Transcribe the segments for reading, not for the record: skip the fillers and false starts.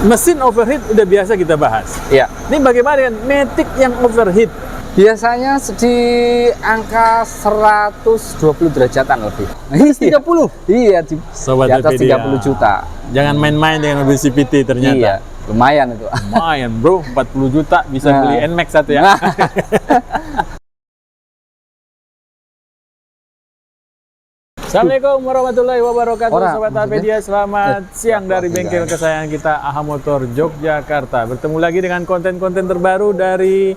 Mesin overheat udah biasa kita bahas. Iya. Ini bagaimana dengan Matic yang overheat? Biasanya di angka 120 derajatan lebih. 30? Iya, di Sobat atas TPD 30 juta. Jangan main-main dengan mobil CVT ternyata. Iya, lumayan itu. Lumayan bro, 40 juta bisa beli NMAX satu ya. Nah. Assalamualaikum warahmatullahi wabarakatuh. Sobat Maksudnya? Apedia, selamat siang dari bengkel kesayangan kita AHA Motor Yogyakarta. Bertemu lagi dengan konten-konten terbaru dari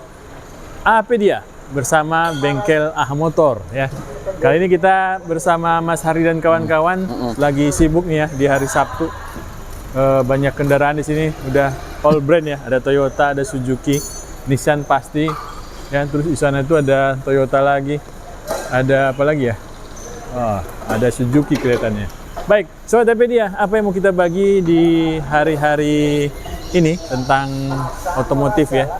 Apedia bersama bengkel AHA Motor ya. Kali ini kita bersama Mas Hari dan kawan-kawan lagi sibuk nih ya di hari Sabtu. Banyak kendaraan di sini, udah all brand ya. Ada Toyota, ada Suzuki, Nissan pasti. Ya, terus di sana itu ada Toyota lagi. Ada apa lagi ya? Oh, ada Suzuki kelihatannya. Baik, Sobat Apedia, apa yang mau kita bagi di hari-hari ini tentang otomotif ya?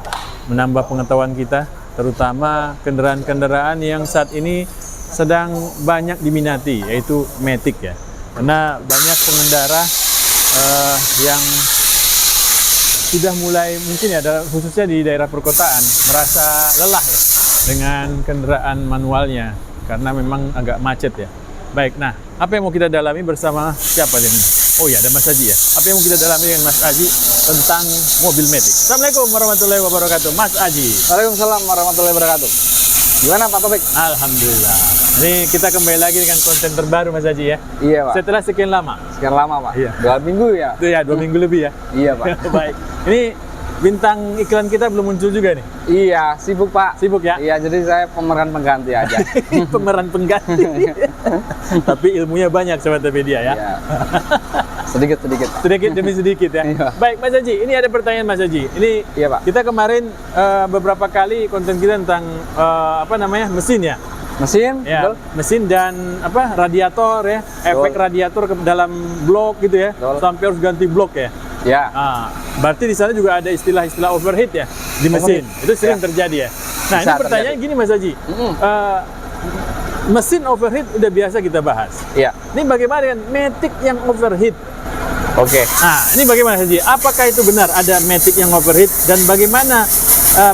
Menambah pengetahuan kita, terutama kendaraan-kendaraan yang saat ini sedang banyak diminati, yaitu Matic ya. Karena banyak pengendara yang sudah mulai mungkin ya, khususnya di daerah perkotaan, merasa lelah ya dengan kendaraan manualnya. Karena memang agak macet ya. Baik, nah apa yang mau kita dalami bersama siapa ini? Oh ya, ada Mas Haji ya. Apa yang mau kita dalami dengan Mas Haji tentang mobil Matic? Assalamualaikum warahmatullahi wabarakatuh, Mas Haji. Waalaikumsalam warahmatullahi wabarakatuh. Gimana Pak Topik? Alhamdulillah. Ini kita kembali lagi dengan konten terbaru Mas Haji ya. Iya Pak. Setelah sekian lama. Sekian lama Pak. Iya. 2 minggu ya. Itu ya 2 minggu lebih ya. Iya Pak. Baik. Ini bintang iklan kita belum muncul juga nih. Iya, sibuk Pak. Sibuk ya? Iya, jadi saya pemeran pengganti aja. Pemeran pengganti. Tapi ilmunya banyak Sobat Apedia ya. Iya. Sedikit-sedikit. Sedikit demi sedikit ya. Iya. Baik Mas Haji, ini ada pertanyaan Mas Haji. Ini Iya, Pak. kita kemarin beberapa kali konten kita tentang apa namanya mesin ya. Mesin, Ya, betul? mesin dan apa radiator ya, efek radiator ke dalam blok gitu ya. Betul. Sampai harus ganti blok ya. Ya. Ah, berarti di sana juga ada istilah-istilah overheat ya di mesin. Overheat. Itu sering Ya. terjadi ya. Nah, Bisa ini pertanyaan gini Mas Haji. Mesin overheat udah biasa kita bahas. Iya. Ini bagaimana dengan Matic yang overheat? Oke. Nah, ini bagaimana Haji? Apakah itu benar ada Matic yang overheat dan bagaimana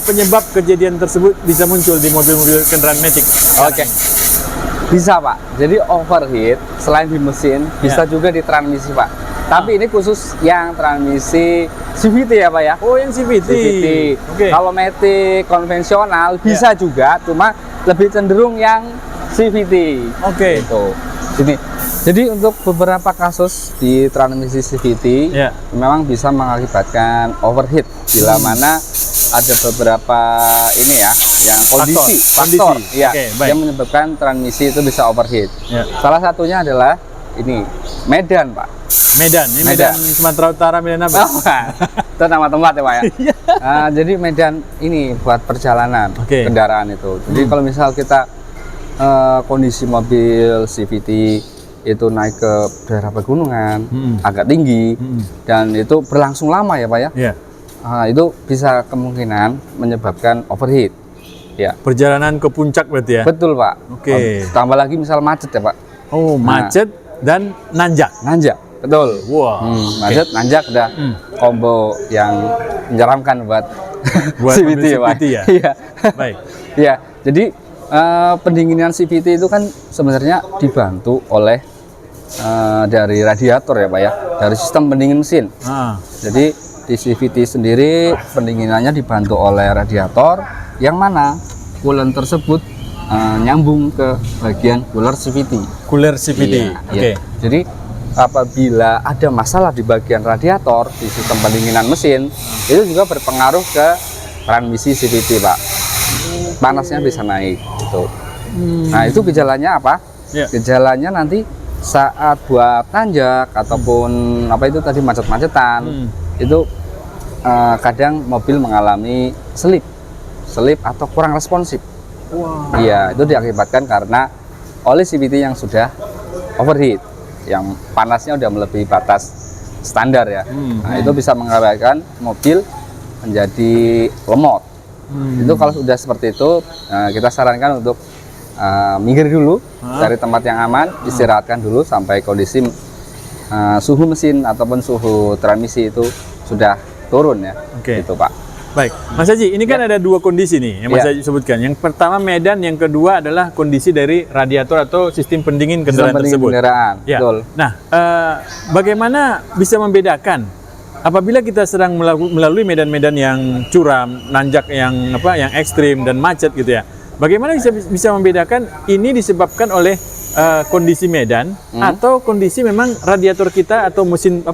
penyebab kejadian tersebut bisa muncul di mobil-mobil kendaraan Matic? Oke. Bisa Pak. Jadi overheat selain di mesin bisa juga di transmisi Pak. Tapi ini khusus yang transmisi CVT ya Pak ya. Oh, yang CVT. CVT. Oke. Kalau Matic konvensional bisa juga, cuma lebih cenderung yang CVT. Oke. Gitu. Jadi untuk beberapa kasus di transmisi CVT Ya. memang bisa mengakibatkan overheat bila mana ada beberapa ini ya yang kondisi Faktor. ya Oke, baik. yang menyebabkan transmisi itu bisa overheat. Ya. Salah satunya adalah ini Medan Pak. Medan. Ini Medan Sumatera Utara, Medan apa? Oh, itu nama tempat ya Pak ya. Jadi Medan ini buat perjalanan Oke. kendaraan itu. Jadi kalau misal kita kondisi mobil CVT itu naik ke daerah pegunungan agak tinggi dan itu berlangsung lama ya Pak ya. Iya. Itu bisa kemungkinan menyebabkan overheat. Ya. Perjalanan ke puncak berarti ya? Betul Pak. Oke. Tambah lagi misal macet ya Pak. Oh, macet dan nanjak. Nanjak. Betul. Wah. Macet, nanjak udah combo yang menyeramkan buat mobil CVT ya Pak. CVT ya? Iya. Baik. Iya. Jadi pendinginan CVT itu kan sebenarnya dibantu oleh dari radiator ya Pak ya, dari sistem pendingin mesin. Jadi di CVT sendiri pendinginannya dibantu oleh radiator yang mana coolant tersebut nyambung ke bagian cooler CVT. Cooler CVT. Iya, Oke. iya. Jadi apabila ada masalah di bagian radiator di sistem pendinginan mesin, itu juga berpengaruh ke transmisi CVT Pak. Panasnya bisa naik gitu. Nah, itu gejalanya apa? Ya. Gejalanya nanti saat buat tanjak ataupun apa itu tadi macet-macetan, itu kadang mobil mengalami selip atau kurang responsif. Wah. Iya, itu diakibatkan karena oleh CVT yang sudah overheat, yang panasnya udah melebihi batas standar ya. Nah, itu bisa mengakibatkan mobil menjadi lemot. Itu kalau sudah seperti itu, kita sarankan untuk minggir dulu dari tempat yang aman, istirahatkan dulu sampai kondisi suhu mesin ataupun suhu transmisi itu sudah turun ya. Oke. Gitu Pak. Baik, Mas Haji, ini kan ada dua kondisi nih yang Mas Haji sebutkan. Yang pertama medan, yang kedua adalah kondisi dari radiator atau sistem pendingin kendaraan tersebut. Kendaraan, Ya. betul. Nah, bagaimana bisa membedakan apabila kita sedang melalui medan-medan yang curam, nanjak yang ekstrim dan macet gitu ya? Bagaimana bisa membedakan ini disebabkan oleh kondisi medan atau kondisi memang radiator kita atau mesin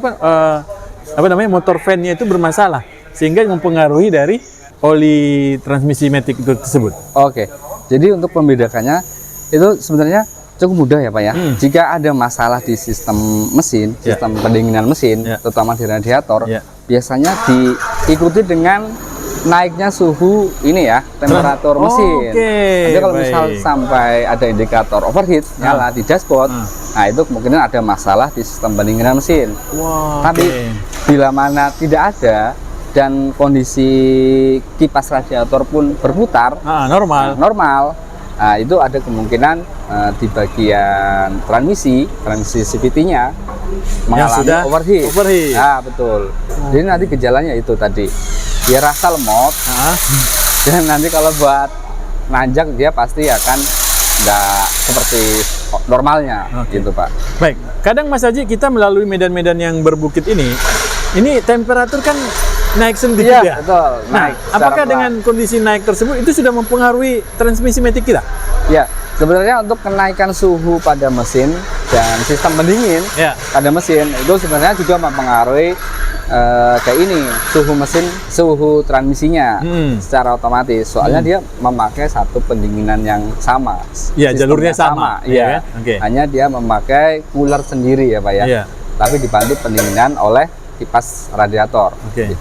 motor fan-nya itu bermasalah? Sehingga mempengaruhi dari oli transmisi matic itu tersebut. Oke, jadi untuk membedakannya itu sebenarnya cukup mudah ya Pak ya. Jika ada masalah di sistem mesin, sistem pendinginan mesin, terutama di radiator, biasanya diikuti dengan naiknya suhu ini ya, temperatur mesin. Jadi kalau misal sampai ada indikator overheat nyala di dashboard, nah itu kemungkinan ada masalah di sistem pendinginan mesin. Tapi bila mana tidak ada dan kondisi kipas radiator pun berputar normal, nah, itu ada kemungkinan di bagian transmisi CVT-nya mengalami overheat. Nah, betul. Jadi nanti gejalanya itu tadi dia rasa lemot, dan nanti kalau buat nanjak dia pasti akan nggak seperti normalnya, gitu Pak. Baik, kadang Mas Haji kita melalui medan-medan yang berbukit ini temperatur kan naik sedikit ya. Betul. Nah, apakah dengan kondisi naik tersebut itu sudah mempengaruhi transmisi matic kita? Ya, sebenarnya untuk kenaikan suhu pada mesin dan sistem pendingin pada mesin itu sebenarnya juga mempengaruhi kayak ini suhu transmisinya secara otomatis. Soalnya dia memakai satu pendinginan yang sama. Iya, jalurnya sama. Iya. Hanya dia memakai cooler sendiri ya Pak ya. Tapi dibantu pendinginan oleh kipas radiator. Gitu.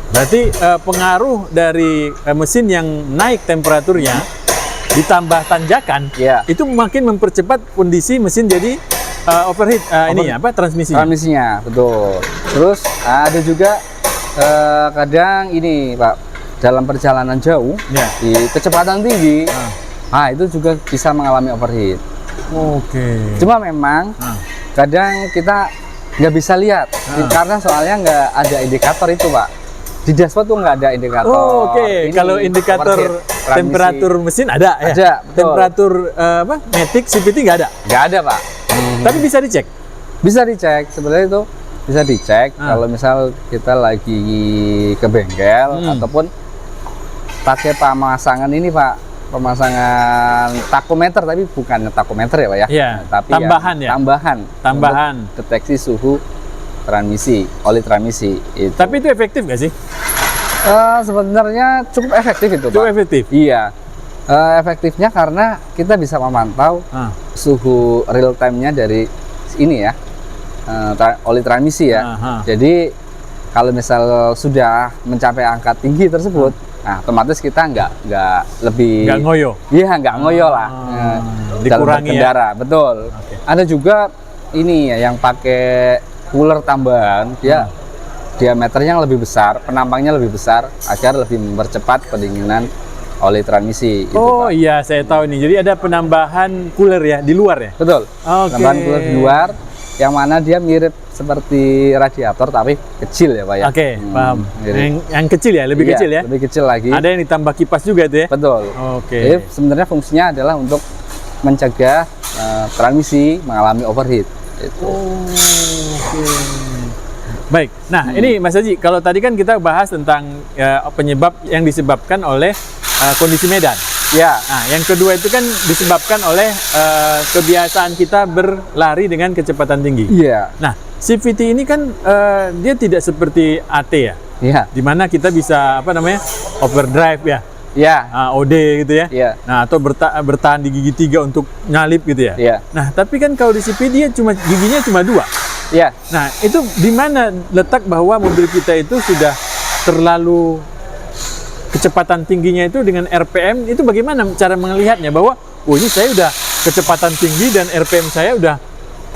Berarti pengaruh dari mesin yang naik temperaturnya ditambah tanjakan, itu makin mempercepat kondisi mesin jadi overheat transmisinya, betul. Terus ada juga kadang ini Pak, dalam perjalanan jauh di kecepatan tinggi, nah itu juga bisa mengalami overheat. Cuma memang kadang kita nggak bisa lihat karena soalnya nggak ada indikator itu Pak. Di dashboard tuh nggak ada indikator. Kalau indikator temperatur mesin ada ya? Ada, betul. Temperatur matic CVT nggak ada? Nggak ada Pak. Tapi bisa dicek? Bisa dicek, sebenarnya itu bisa dicek kalau misal kita lagi ke bengkel ataupun pakai pemasangan ini Pak, pemasangan takometer, tapi bukan takometer ya Pak ya, tapi tambahan deteksi suhu transmisi, oli transmisi itu. Tapi itu efektif nggak sih? Sebenarnya cukup efektif itu Pak. Cukup efektif? Iya. Efektifnya karena kita bisa memantau suhu real time-nya dari ini ya, oli transmisi ya. Jadi kalau misal sudah mencapai angka tinggi tersebut, nah otomatis kita nggak ngoyo. Iya, nggak ngoyo lah. Dikurangi kendara, betul. Ada juga ini ya yang pakai cooler tambahan, dia diameternya lebih besar, penampangnya lebih besar agar lebih mempercepat pendinginan oli transmisi. Gitu, iya, saya tahu nih. Jadi ada penambahan cooler ya di luar ya? Betul. Penambahan cooler di luar, yang mana dia mirip seperti radiator tapi kecil ya Pak ya. Paham. Yang kecil ya, lebih kecil ya? Lebih kecil lagi. Ada yang ditambah kipas juga itu ya? Betul. Jadi sebenarnya fungsinya adalah untuk mencegah transmisi mengalami overheat. Itu. Baik. Nah, ini Mas Haji, kalau tadi kan kita bahas tentang penyebab yang disebabkan oleh kondisi medan. Nah, yang kedua itu kan disebabkan oleh kebiasaan kita berlari dengan kecepatan tinggi. Nah, CVT ini kan dia tidak seperti AT ya. Di mana kita bisa overdrive ya. OD gitu ya. Nah, atau bertahan di gigi 3 untuk nyalip gitu ya. Nah, tapi kan kalau di CVT dia giginya cuma 2. Nah, itu di mana letak bahwa mobil kita itu sudah terlalu kecepatan tingginya itu dengan RPM itu bagaimana cara melihatnya bahwa ini saya udah kecepatan tinggi dan RPM saya udah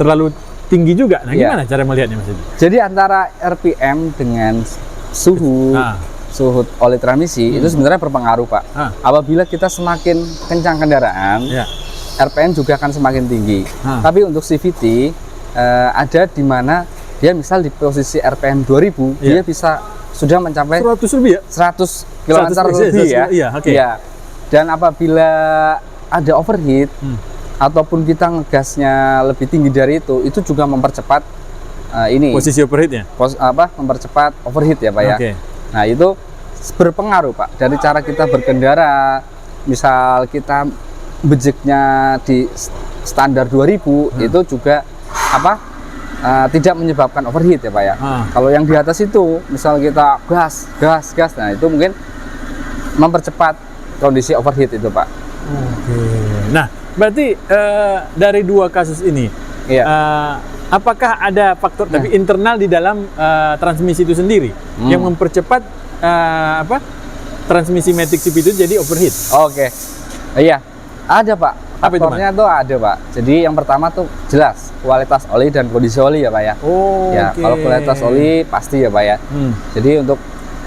terlalu tinggi juga. Nah, gimana cara melihatnya Mas? Jadi antara RPM dengan suhu oli transmisi itu sebenarnya berpengaruh Pak. Apabila kita semakin kencang kendaraan, RPM juga akan semakin tinggi. Tapi untuk CVT ada di mana dia misal di posisi RPM 2000, dia bisa sudah mencapai 100 lebih ya? 100 km lebih ya. Iya, oke. Ya. Dan apabila ada overheat ataupun kita ngegasnya lebih tinggi dari itu juga mempercepat ini posisi overheatnya. Mempercepat overheat ya Pak ya. Oke. Nah itu berpengaruh Pak dari cara kita berkendara. Misal kita bejeknya di standar 2000 itu juga tidak menyebabkan overheat ya Pak ya. Kalau yang di atas itu misal kita gas, nah itu mungkin mempercepat kondisi overheat itu Pak. Oke. Nah berarti dari dua kasus ini, apakah ada faktor tapi internal di dalam transmisi itu sendiri yang mempercepat transmisi Matic CVT itu jadi overheat? Oke. Iya, ada Pak. Faktornya tuh ada Pak. Jadi yang pertama tuh jelas kualitas oli dan kondisi oli ya Pak ya. Kalau kualitas oli pasti ya Pak ya. Jadi untuk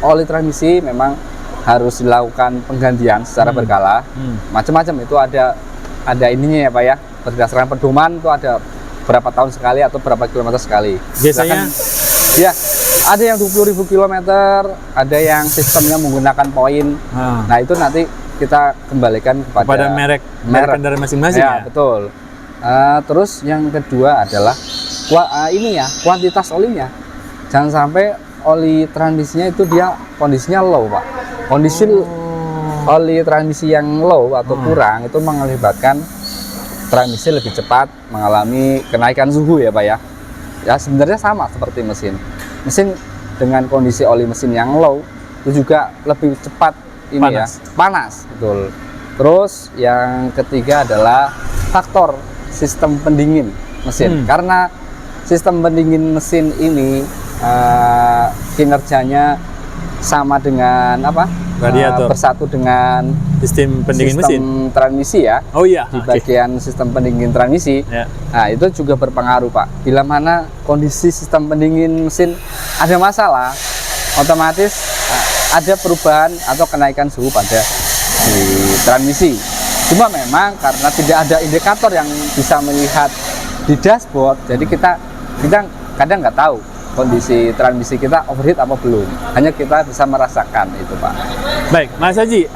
oli transmisi memang harus dilakukan penggantian secara berkala. Macam-macam itu ada ininya ya Pak ya. Berdasarkan pedoman itu ada berapa tahun sekali atau berapa kilometer sekali. Biasanya ya ada yang 20.000 km, ada yang sistemnya menggunakan poin. Nah itu nanti kita kembalikan kepada merek kendaraan masing-masing ya. Betul. Terus yang kedua adalah kuantitas olinya. Jangan sampai oli transmisinya itu dia kondisinya low Pak. Kondisi oli transmisi yang low atau kurang itu mengakibatkan transmisi lebih cepat mengalami kenaikan suhu ya Pak ya. Ya sebenarnya sama seperti mesin dengan kondisi oli mesin yang low itu juga lebih cepat panas, betul. Terus yang ketiga adalah faktor sistem pendingin mesin. Karena sistem pendingin mesin ini kinerjanya sama dengan radiator, bersatu dengan sistem pendingin mesin transmisi ya. Di bagian sistem pendingin transmisi. Nah itu juga berpengaruh Pak. Bila mana kondisi sistem pendingin mesin ada masalah, otomatis ada perubahan atau kenaikan suhu pada di transmisi. Cuma memang karena tidak ada indikator yang bisa melihat di dashboard, jadi kita kadang nggak tahu kondisi transmisi kita overheat apa belum. Hanya kita bisa merasakan itu Pak. Baik, Mas Haji,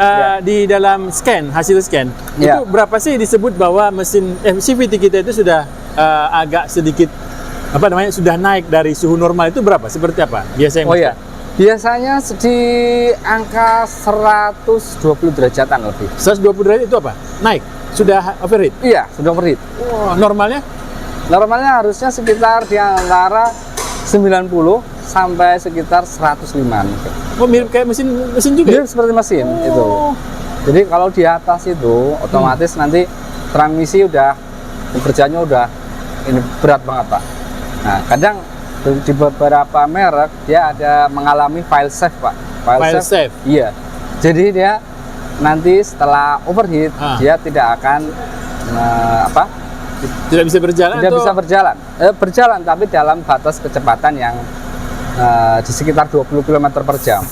di dalam hasil scan itu berapa sih disebut bahwa mesin CVT kita itu sudah agak sedikit sudah naik dari suhu normal itu berapa? Seperti apa biasanya? Biasanya di angka 120 derajatan lebih. 120 derajat itu apa? Naik? Sudah overheat? Iya, sudah overheat. Normalnya? Normalnya harusnya sekitar di antara 90 sampai sekitar 105. Mirip kayak mesin juga? Mirip seperti mesin itu. Jadi kalau di atas itu otomatis nanti transmisi udah kerjanya udah berat banget Pak. Nah kadang di beberapa merek dia ada mengalami file save Pak. File save? Iya. Jadi dia nanti setelah overheat dia tidak akan tidak bisa berjalan. Tidak bisa berjalan. Berjalan tapi dalam batas kecepatan yang di sekitar 20 km per jam.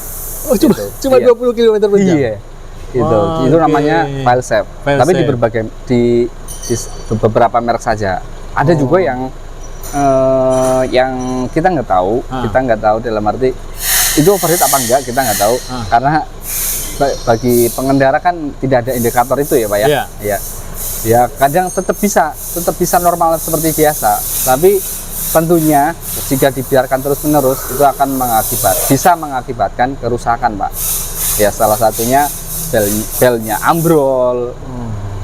Cuma 20 km per jam. Iya. Itu namanya file save. Tapi di beberapa merek saja. Ada juga yang kita nggak tahu, dalam arti itu overheat apa enggak kita nggak tahu karena bagi pengendara kan tidak ada indikator itu ya Pak ya. Ya kadang tetap bisa normal seperti biasa, tapi tentunya jika dibiarkan terus-menerus itu akan bisa mengakibatkan kerusakan Pak. Ya salah satunya belnya ambrol.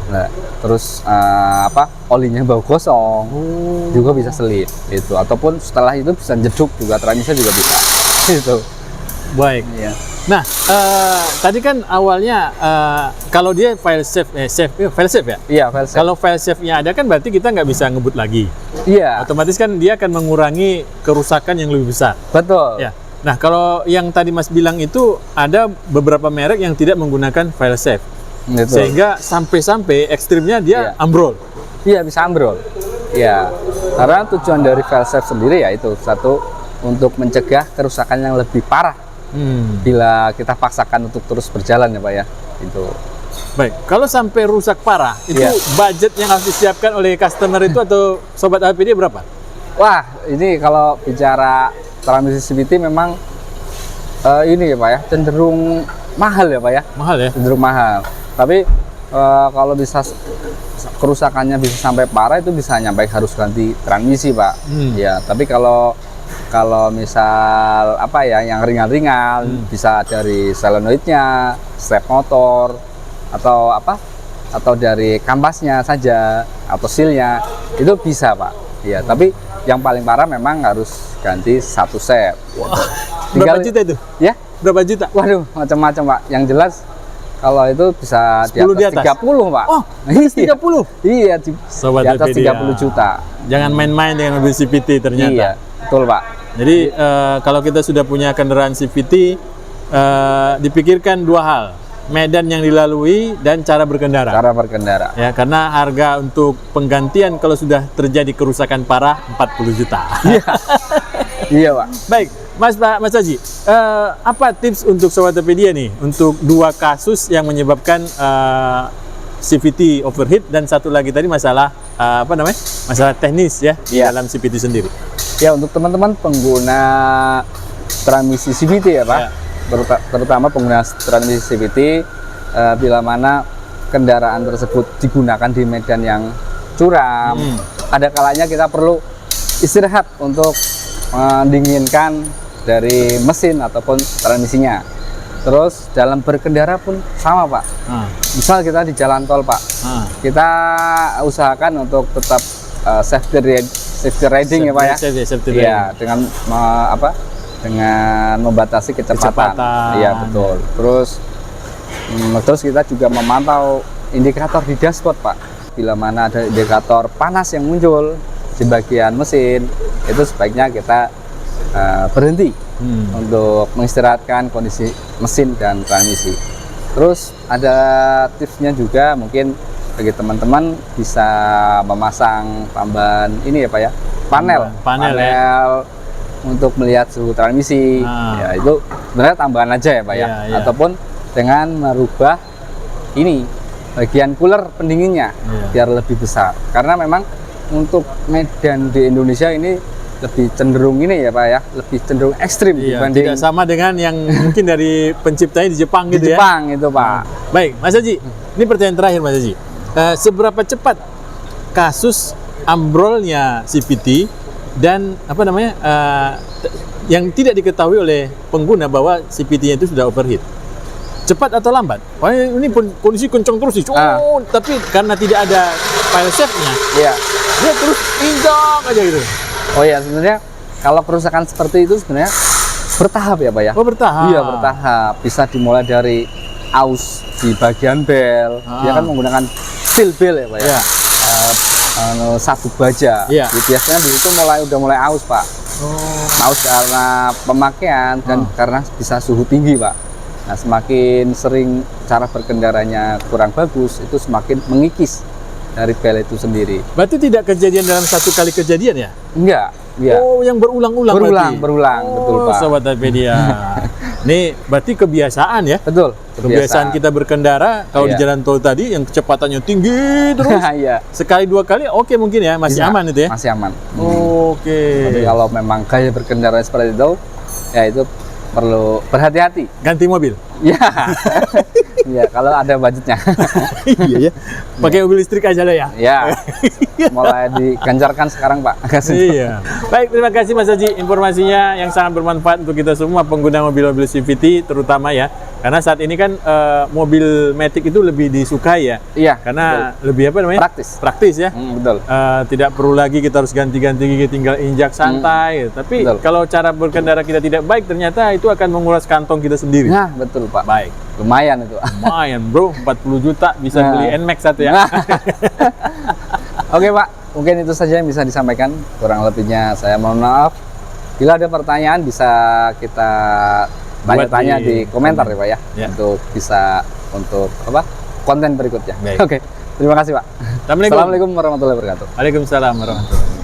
Nah, terus olinya bau gosong juga bisa selip itu, ataupun setelah itu bisa jeduk juga, transmisi juga bisa itu. Baik. Nah tadi kan awalnya kalau dia file save ya? Iya, file save. Kalau file save-nya ada kan berarti kita nggak bisa ngebut lagi. Iya. Otomatis kan dia akan mengurangi kerusakan yang lebih besar. Betul. Ya. Nah kalau yang tadi Mas bilang itu ada beberapa merek yang tidak menggunakan file save. Betul. Sehingga sampai ekstrimnya dia ambrol. Iya, bisa ambrol. Ya, karena tujuan dari file save sendiri ya itu satu, untuk mencegah kerusakan yang lebih parah bila kita paksakan untuk terus berjalan ya Pak ya. Itu. Baik, kalau sampai rusak parah itu budget yang harus disiapkan oleh customer itu atau sobat APD berapa? Wah, ini kalau bicara transmisi CVT memang ini ya Pak ya, cenderung mahal ya Pak ya. Mahal ya? Cenderung mahal. Tapi kalau bisa kerusakannya bisa sampai parah itu bisa nyampe harus ganti transmisi Pak. Ya, tapi kalau misal apa ya yang ringan-ringan bisa dari solenoidnya, step motor atau apa? Atau dari kampasnya saja atau sealnya itu bisa Pak. Ya, tapi yang paling parah memang harus ganti satu set. Wah, berapa juta itu? Ya, berapa juta? Waduh, macam-macam Pak. Yang jelas kalau itu bisa di atas 30 Pak. Oh, 30? Iya, Sobat di atas DPD 30 juta. Jangan main-main dengan mobil CVT ternyata. Iya, betul Pak. Jadi kalau kita sudah punya kendaraan CVT, dipikirkan dua hal. Medan yang dilalui dan cara berkendara. Cara berkendara. Ya, karena harga untuk penggantian kalau sudah terjadi kerusakan parah 40 juta. Iya. Iya, Pak. Baik, Mas Haji, apa tips untuk Sobat Topedia nih untuk dua kasus yang menyebabkan CVT overheat dan satu lagi tadi masalah masalah teknis ya di dalam CVT sendiri. Ya, untuk teman-teman pengguna transmisi CVT ya Pak. Ya. Terutama pengguna transmisi CVT bila mana kendaraan tersebut digunakan di medan yang curam, ada kalanya kita perlu istirahat untuk mendinginkan dari mesin ataupun transmisinya. Terus dalam berkendara pun sama Pak. Misal kita di jalan tol Pak, kita usahakan untuk tetap safety riding ya Pak ya. Safety ya dengan dengan membatasi kecepatan. Iya betul. Terus kita juga memantau indikator di dashboard Pak. Bila mana ada indikator panas yang muncul di bagian mesin, itu sebaiknya kita berhenti untuk mengistirahatkan kondisi mesin dan transmisi. Terus ada tipsnya juga, mungkin bagi teman-teman bisa memasang tambahan ini ya Pak ya, panel ya, untuk melihat suhu transmisi. Ya itu sebenarnya tambahan aja ya Pak ya, ataupun dengan merubah ini bagian cooler pendinginnya biar lebih besar, karena memang untuk medan di Indonesia ini lebih cenderung ini ya Pak ya, lebih cenderung ekstrim dibanding tidak sama dengan yang mungkin dari penciptanya di Jepang gitu ya. Di Jepang itu Pak. Baik, Mas Haji, ini pertanyaan terakhir Mas Haji. Seberapa cepat kasus ambrolnya CVT dan yang tidak diketahui oleh pengguna bahwa CVT-nya itu sudah overheat? Cepat atau lambat? Oh, ini kondisi kencang terus sih. Tapi karena tidak ada file save-nya, dia terus injak aja gitu. Oh ya, sebenarnya kalau kerusakan seperti itu sebenarnya bertahap ya Pak ya. Oh bertahap. Iya bertahap. Bisa dimulai dari aus di bagian bel. Dia kan menggunakan steel bel ya Pak ya. Sabuk baja. Biasanya di situ udah mulai aus Pak. Aus karena pemakaian dan karena bisa suhu tinggi Pak. Nah semakin sering cara berkendaranya kurang bagus, itu semakin mengikis dari bel itu sendiri. Berarti tidak kejadian dalam satu kali kejadian ya? Enggak. Ya. Oh, yang berulang-ulang berarti? Berulang, betul Pak. Sobat Topedia. Ini berarti kebiasaan ya? Betul. Kebiasaan kita berkendara, kalau di jalan tol tadi yang kecepatannya tinggi terus, sekali dua kali oke mungkin ya, masih aman itu ya? Masih aman. Oke. Tapi kalau memang gaya berkendara seperti itu, ya itu perlu berhati-hati. Ganti mobil? Ya. Ya, kalau ada budgetnya. Iya ya. Pakai mobil listrik aja lah ya. Ya. Mulai diganjarkan sekarang, Pak. Iya. Baik, terima kasih Mas Haji, informasinya yang sangat bermanfaat untuk kita semua pengguna mobil-mobil CVT terutama ya. Karena saat ini kan mobil matic itu lebih disukai ya. Iya. Karena lebih praktis ya. Betul. Tidak perlu lagi kita harus ganti-ganti gigi, tinggal injak santai. Tapi kalau cara berkendara kita tidak baik, ternyata itu akan menguras kantong kita sendiri. Nah, betul Pak. Baik. Lumayan itu. Lumayan bro, 40 juta bisa beli NMAX satu ya. Oke Pak, mungkin itu saja yang bisa disampaikan. Kurang lebihnya saya mohon maaf. Bila ada pertanyaan bisa kita tanya di komentar ya Pak ya. Untuk bisa konten berikutnya. Oke, terima kasih Pak. Assalamualaikum warahmatullahi wabarakatuh. Waalaikumsalam warahmatullahi wabarakatuh.